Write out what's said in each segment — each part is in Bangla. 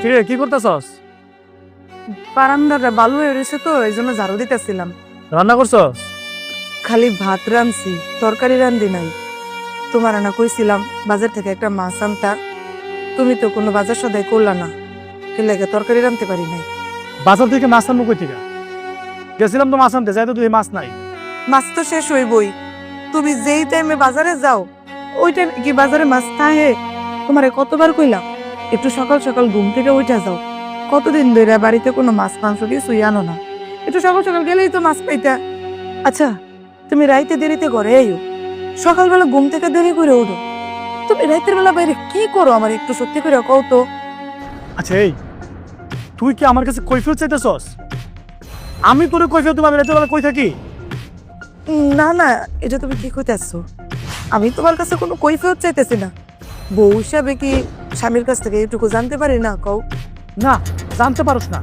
কিরে কি করতেছস? বারান্দাটা বালু হয়ে রয়েছে তো এই জন্য ঝাড়ু দিতেছিলাম। রান্না করছস? খালি ভাত রাঁধছি, তরকারি রান্ধি নাই। তোমার না কইছিলাম বাজার থেকে একটা মাছ আনতা, তুমি তো কোনো বাজার সদাই করলা না, এর লাগে তরকারি রাঁধতে পারি নাই। বাজার থেকে মাছ আনবো কই থেকে? গেছিলাম তো মাছ আনতে, যাই তো তুই মাছ নাই। মাছ তো শেষ হইবই। তুমি যেই টাইমে বাজারে যাও ওই টাইমে কি বাজারে মাছ থাকে? তোমারে কতবার কইলাম একটু সকাল সকাল ঘুম থেকে উঠা যাও। কতদিন ধরে বাড়িতে কোনো মাছ মাংস কিছুই আনো না, একটু সকাল সকাল গেলেই তো মাছ পাইতা। আচ্ছা, তুমি রাইতে দেরিতে ঘরে আইও, সকালবেলা ঘুম থেকে দেরি করে উঠো। তুমি রাতের বেলা বাইরে কি করো আমার একটু সত্যি করে কও তো। আচ্ছা এই তুই কি আমার কাছে কৈফিয়ত চাইতেছস? আমি তোরে কৈফিয়ত তুমি আমি রাতের বেলা কই থাকি? না না, এটা তুমি কি কইতেছো? আমি তোমার কাছে কোনো কৈফিয়ত চাইতেছি না। বউ হিসাবে কি স্বামীর কাছ থেকে এটুকু জানতে পারি না? কও। না, জানতে পারস না।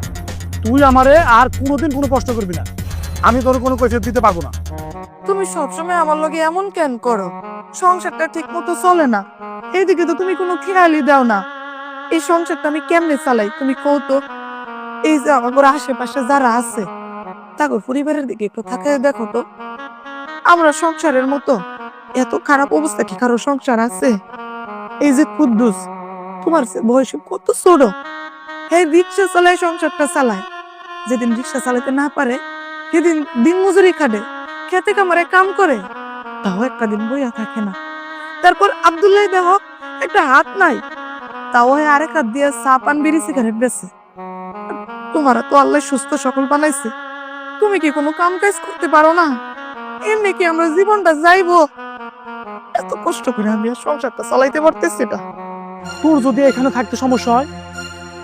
তুই আমারে আর কোনোদিন কোনো প্রশ্ন করবি না। আমি তোর কোনো কৈফিয়ত দিতে পারবো না। তুমি সবসময় আমার লগে এমন কেন করো? সংসারটা ঠিক মতো চলে না, এইদিকে তো তুমি কোনো খেয়ালই দাও না। এই সংসারটা আমি কেমনে চালাই তুমি কও তো। এই যে আমার ঘর আশেপাশে যারা আছে তাদের পরিবারের দিকে একটু তাকায় দেখো তো। আমরা সংসারের মতো এত খারাপ অবস্থা কি কারো সংসার আছে? এই যে কুদ্দুস, তোমার বয়স কত ছোট, এই রিক্সা চালায়, সংসারটা চালায়। যেদিন রিক্সা চালাতে না পারে সেদিন দিন মজুরি খাটে, খেতে কামারে কাম করে, তাও একটা দিন বইয়া থাকে না। তারপর আব্দুল্লাহ দেহ একটা হাত নাই, তাও আরেক হাত দিয়ে চা পান বিড়ি সিগারেট বেছে। তোমার তো আল্লাহ সুস্থ সকল বানাইছে, তুমি কি কোনো কাম কাজ করতে পারো না? এমনি কি আমরা জীবনটা যাইবো? এত কষ্ট করে আমি আর সংসারটা চালাইতে পারতেছি না। তোর যদি এখানে থাকতে সমস্যা হয়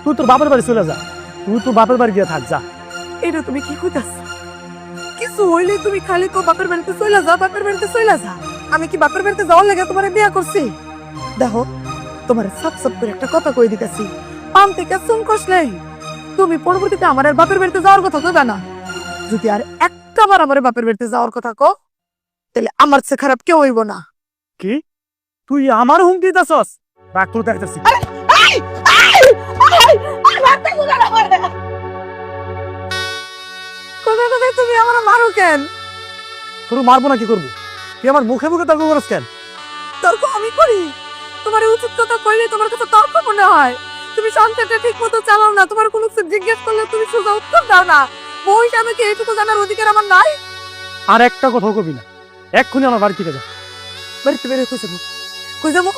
তুই তোর বাপের বাড়ি চলে যা। তুই তোর বাপের বাড়ি গিয়ে থাক যা। এটা তুমি কি কইতাছ? কিছু হইলে তুমি খালি তো বাপের বাড়িতে চলে যা, বাপের বাড়িতে চলে যা। আমি কি বাপের বাড়িতে যাওয়ার লাগে তোমার বিয়া করছি? দেখো, তোমার সাপ সাপ করে একটা কথা কই দিতেছি, পান থেকে চুন কষলেই তুমি পরবর্তীতে আমার আর বাপের বাড়িতে যাওয়ার কথা কইবা না। যদি আর একটা বার আমার বাপের বাড়িতে যাওয়ার কথা কও তাহলে আমার চেয়ে খারাপ কেউ হইব না। কি তুই আমার হুমকি দিতেছস? রাগ করে দেখতেছি। কোথায় কোথায় তুমি আমার মারো কেন? তোর মারবো না কি করবো? তুই আমার মুখে মুখে তর্ক করস কেন? তর্ক আমি করি? তোমার উচিত কথা কইলে তোমার কাছে তর্ক মনে হয়? তুমি সংসারটা ঠিক মতো চালাও না, তোমার কোনো কিছু জিজ্ঞেস করলে তুমি সোজা উত্তর দাও না। বউ হিসাবে কি এইটুকু জানার অধিকার আমার নাই? আর একটা কথা কবি না, এক্ষুনি আমার বাড়ি থেকে যা। বাড়িতে বেরো, কই যাবো? কই যাবো?